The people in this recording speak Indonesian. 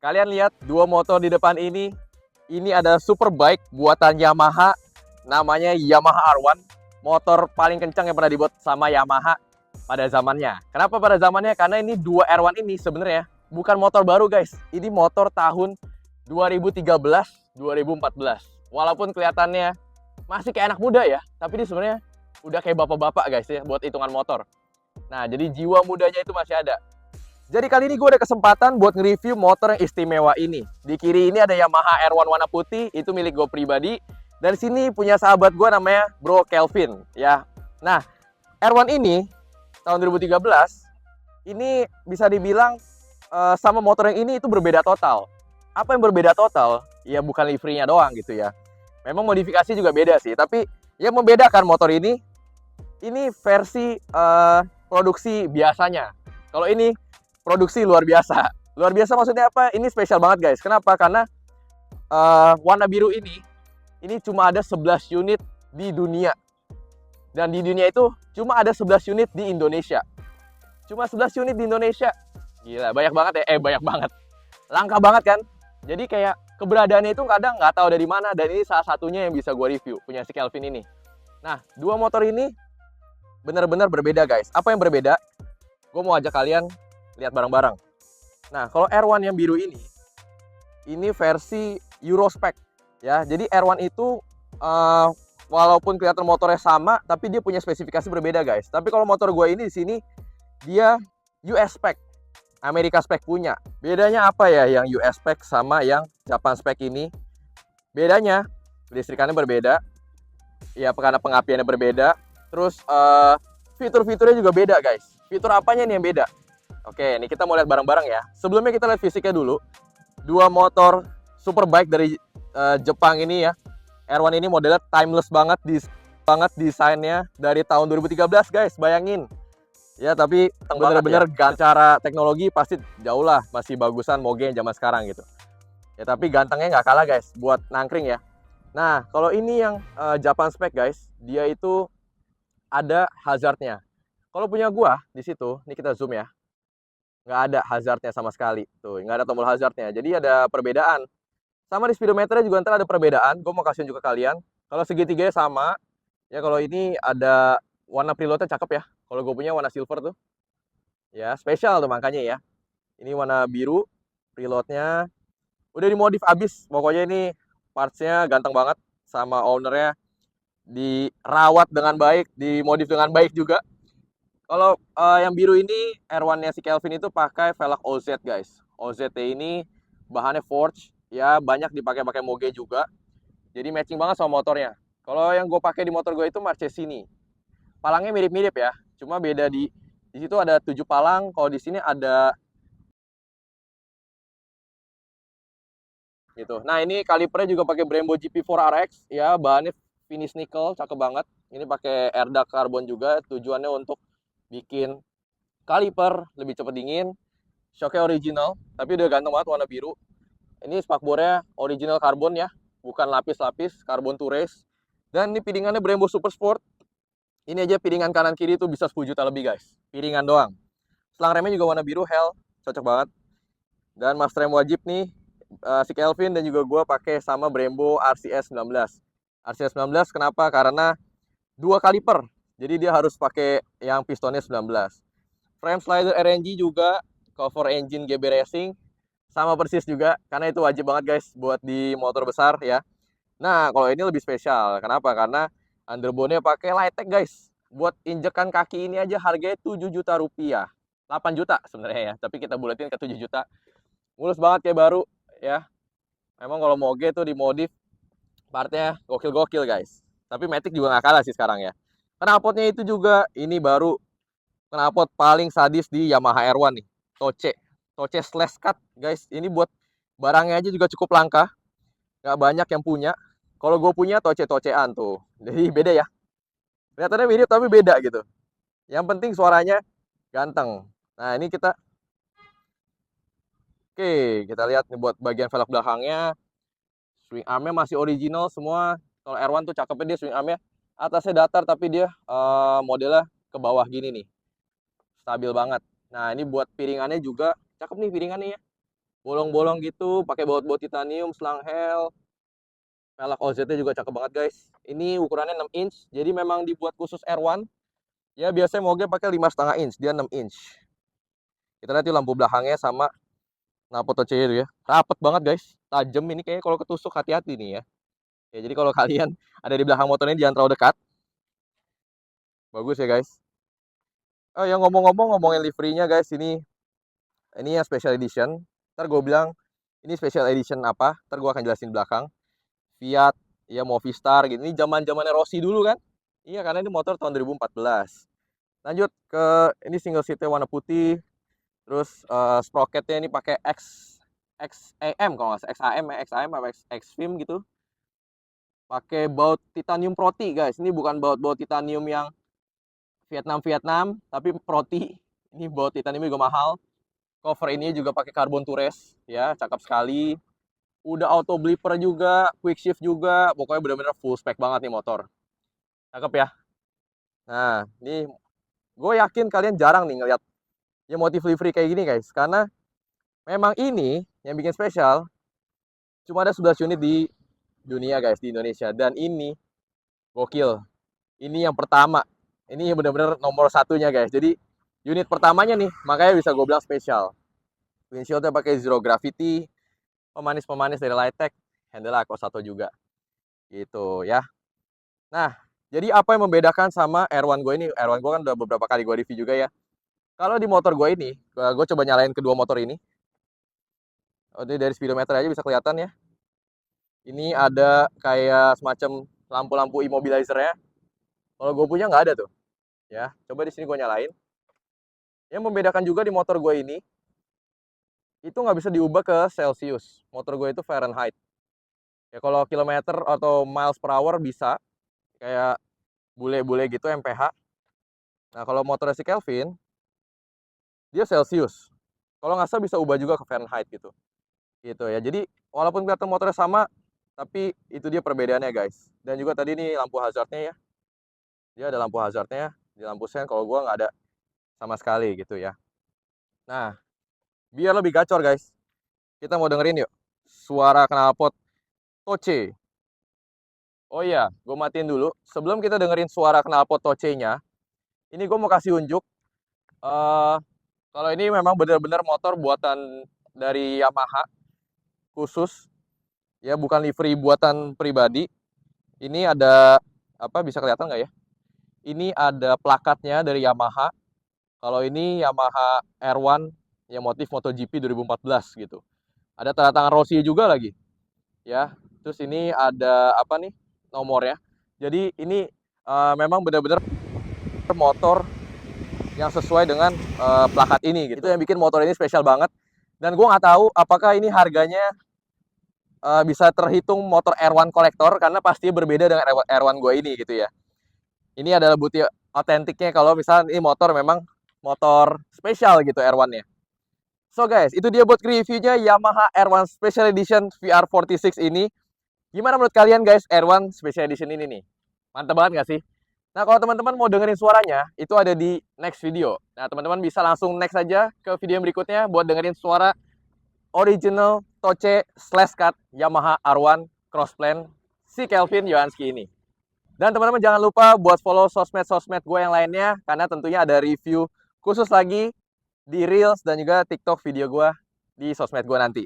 Kalian lihat dua motor di depan ini. Ini ada superbike buatan Yamaha. Namanya Yamaha R1. Motor paling kencang yang pernah dibuat sama Yamaha pada zamannya. Kenapa pada zamannya? Karena ini dua R1 ini sebenarnya bukan motor baru guys. Ini motor tahun 2013-2014. Walaupun kelihatannya masih kayak anak muda ya, tapi ini sebenarnya udah kayak bapak-bapak guys ya buat hitungan motor. Nah, jadi jiwa mudanya itu masih ada. Jadi kali ini gue ada kesempatan buat nge-review motor yang istimewa ini. Di kiri ini ada Yamaha R1 warna putih, itu milik gue pribadi. Dan sini punya sahabat gue namanya Bro Kelvin ya. Nah, R1 ini tahun 2013 ini bisa dibilang sama motor yang ini itu berbeda total. Apa yang berbeda total? Ya bukan liverynya doang gitu ya. Memang modifikasi juga beda sih, tapi yang membedakan motor ini versi produksi biasanya. Kalau ini produksi luar biasa. Luar biasa maksudnya apa? Ini spesial banget guys. Kenapa? Karena warna biru ini cuma ada 11 unit di dunia. Dan di dunia itu cuma ada 11 unit di Indonesia. Cuma 11 unit di Indonesia. Gila, banyak banget ya. Banyak banget. Langka banget kan? Jadi kayak keberadaannya itu kadang nggak tahu dari mana. Dan ini salah satunya yang bisa gue review. Punya si Kelvin ini. Nah, dua motor ini benar-benar berbeda guys. Apa yang berbeda? Gue mau ajak kalian lihat bareng-bareng. Nah, kalau R1 yang biru ini versi Eurospec ya. Jadi R1 itu walaupun kelihatan motornya sama, tapi dia punya spesifikasi berbeda guys. Tapi kalau motor gue ini di sini dia US spec, Amerika spec punya. Bedanya apa ya yang US spec sama yang Japan spec ini? Bedanya listrikannya berbeda, ya karena pengapiannya berbeda. Terus fitur-fiturnya juga beda guys. Fitur apanya nih yang beda? Oke, ini kita mau lihat bareng-bareng ya. Sebelumnya kita lihat fisiknya dulu. Dua motor superbike dari Jepang ini ya. R1 ini modelnya timeless banget, desainnya dari tahun 2013 guys, bayangin. Ya, tapi bener-bener ya. Cara teknologi pasti jauh lah, masih bagusan Moge yang zaman sekarang gitu. Ya, tapi gantengnya nggak kalah guys, buat nangkring ya. Nah, kalau ini yang Japan spec guys, dia itu ada hazardnya. Kalau punya gua di situ, ini kita zoom ya. Nggak ada hazardnya sama sekali. Tuh, nggak ada tombol hazardnya. Jadi ada perbedaan. Sama di speedometernya juga ntar ada perbedaan. Gue mau kasih juga kalian. Kalau segitiganya sama. Ya kalau ini ada warna preloadnya cakep ya. Kalau gue punya warna silver tuh. Ya spesial tuh makanya ya. Ini warna biru. Preloadnya udah dimodif abis. Pokoknya ini partsnya ganteng banget. Sama ownernya dirawat dengan baik. Dimodif dengan baik juga. Kalau yang biru ini R1-nya si Kelvin itu pakai velg OZ guys. OZT ini bahannya forged ya, banyak dipakai Moge juga. Jadi matching banget sama motornya. Kalau yang gue pakai di motor gue itu Marchesini. Palangnya mirip-mirip ya. Cuma beda di situ ada 7 palang, kalau di sini ada gitu. Nah, ini kalipernya juga pakai Brembo GP4 RX ya, bahannya finish nickel, cakep banget. Ini pakai air duct carbon juga, tujuannya untuk bikin kaliper lebih cepat dingin. Shocknya original, tapi udah ganteng banget warna biru. Ini spakbornya original karbon ya, bukan lapis-lapis, karbon to race. Dan ini piringannya Brembo Super Sport. Ini aja piringan kanan kiri itu bisa 10 juta lebih guys, piringan doang. Selang remnya juga warna biru, hell, cocok banget. Dan master rem wajib nih, si Kelvin dan juga gue pakai sama Brembo RCS 19. RCS 19 kenapa? Karena dua kaliper, jadi dia harus pakai yang pistonnya 19. Frame slider RNG juga, cover engine GB Racing, sama persis juga, karena itu wajib banget guys buat di motor besar ya. Nah, kalau ini lebih spesial. Kenapa? Karena underbone-nya pakai Lighttech guys. Buat injekan kaki ini aja harganya 7 juta rupiah. 8 juta sebenarnya ya, tapi kita buletin ke 7 juta. Mulus banget kayak baru ya. Memang kalau Moge tuh dimodif partnya gokil-gokil guys. Tapi Matic juga nggak kalah sih sekarang ya. Knalpotnya itu juga ini baru knalpot paling sadis di Yamaha R1 nih. Toce slash cut guys. Ini buat barangnya aja juga cukup langka. Nggak banyak yang punya. Kalau gue punya tocean tuh. Jadi beda ya. Kelihatannya mirip tapi beda gitu. Yang penting suaranya ganteng. Nah ini kita lihat nih buat bagian velg belakangnya. Swing armnya masih original semua. Kalau R1 tuh cakepnya dia swing armnya atasnya datar tapi dia modelnya ke bawah gini nih. Stabil banget. Nah ini buat piringannya juga cakep nih piringannya ya. bolong-bolong gitu, pakai baut-baut titanium, selang hell. Velg OZ-nya juga cakep banget guys. Ini ukurannya 6 inch, jadi memang dibuat khusus R1. Ya biasanya moge pakai 5,5 inch, dia 6 inch. Kita lihat yuk lampu belakangnya sama knalpot TOC itu ya. Rapet banget guys, tajam ini kayaknya kalau ketusuk hati-hati nih ya. Ya jadi kalau kalian ada di belakang motor ini jangan terlalu dekat. Bagus ya guys. Oh ya ngomongin liverynya guys, ini yang special edition. Ntar gue bilang ini special edition apa, ntar gue akan jelasin belakang. Fiat, ya Movistar gitu. Ini zaman-zamannya Rossi dulu kan? Iya, karena ini motor tahun 2014. Lanjut ke ini single seatnya warna putih. Terus sprocketnya ini pakai XAM kalau nggak salah, XAM apa XFIM gitu. Pakai baut titanium Proti guys. Ini bukan baut-baut titanium yang Vietnam, tapi Proti. Ini baut titanium juga mahal. Cover ini juga pakai carbon tures, ya, cakep sekali. Udah auto blipper juga, quick shift juga, pokoknya bener-bener full spec banget nih motor. Cakep ya. Nah, ini gue yakin kalian jarang nih ngeliat ya motif livery kayak gini guys, karena memang ini yang bikin spesial. Cuma ada 11 unit di dunia guys, di Indonesia, dan ini gokil. Ini yang pertama, ini bener-bener nomor satunya guys. Jadi unit pertamanya nih, makanya bisa gue bilang spesial. Windshieldnya pakai zero gravity, pemanis-pemanis dari Lightech, handle Aqua 1 juga. Gitu ya. Nah, jadi apa yang membedakan sama R1 gue ini? R1 gue kan udah beberapa kali gue review juga ya. Kalau di motor gue ini, gue coba nyalain kedua motor ini. Oh, dari speedometer aja bisa kelihatan ya. Ini ada kayak semacam lampu-lampu immobilizer-nya. Kalau gue punya nggak ada tuh. Ya, coba di sini gue nyalain. Yang membedakan juga di motor gue ini, itu nggak bisa diubah ke Celsius. Motor gue itu Fahrenheit. Ya kalau kilometer atau miles per hour bisa, kayak bule-bule gitu MPH. Nah kalau motor si Kelvin, dia Celsius. Kalau nggak salah bisa ubah juga ke Fahrenheit gitu. Gitu ya. Jadi walaupun kelihatan motornya sama, tapi itu dia perbedaannya guys. Dan juga tadi nih lampu hazardnya ya. Dia ada lampu hazardnya di lampu sen. Kalau gua nggak ada sama sekali gitu ya. Nah, biar lebih gacor guys, kita mau dengerin yuk suara knalpot Toce. Oh iya, gue matiin dulu. Sebelum kita dengerin suara knalpot Toce-nya, ini gue mau kasih unjuk. Kalau ini memang benar-benar motor buatan dari Yamaha khusus, ya bukan livery buatan pribadi. Ini ada apa? Bisa kelihatan nggak ya? Ini ada plakatnya dari Yamaha. Kalau ini Yamaha R1 yang motif MotoGP 2014 gitu. Ada tanda tangan Rossi juga lagi, ya. Terus ini ada apa nih? Nomornya. Jadi ini memang benar-benar motor yang sesuai dengan plakat ini gitu. Itu yang bikin motor ini spesial banget. Dan gue nggak tahu apakah ini harganya bisa terhitung motor R1 kolektor, karena pasti berbeda dengan R1 gue ini gitu ya. Ini adalah bukti otentiknya kalau misalnya ini motor memang motor spesial gitu R1-nya. So guys, itu dia buat reviewnya Yamaha R1 Special Edition VR46 ini. Gimana menurut kalian guys R1 Special Edition ini nih? Mantap banget nggak sih? Nah kalau teman-teman mau dengerin suaranya, itu ada di next video. Nah teman-teman bisa langsung next aja ke video berikutnya buat dengerin suara original Toce /cut Yamaha R1 Crossplan si Kelvin Johanski ini. Dan teman-teman jangan lupa buat follow sosmed-sosmed gue yang lainnya, karena tentunya ada review khusus lagi di Reels dan juga TikTok video gue di sosmed gue nanti.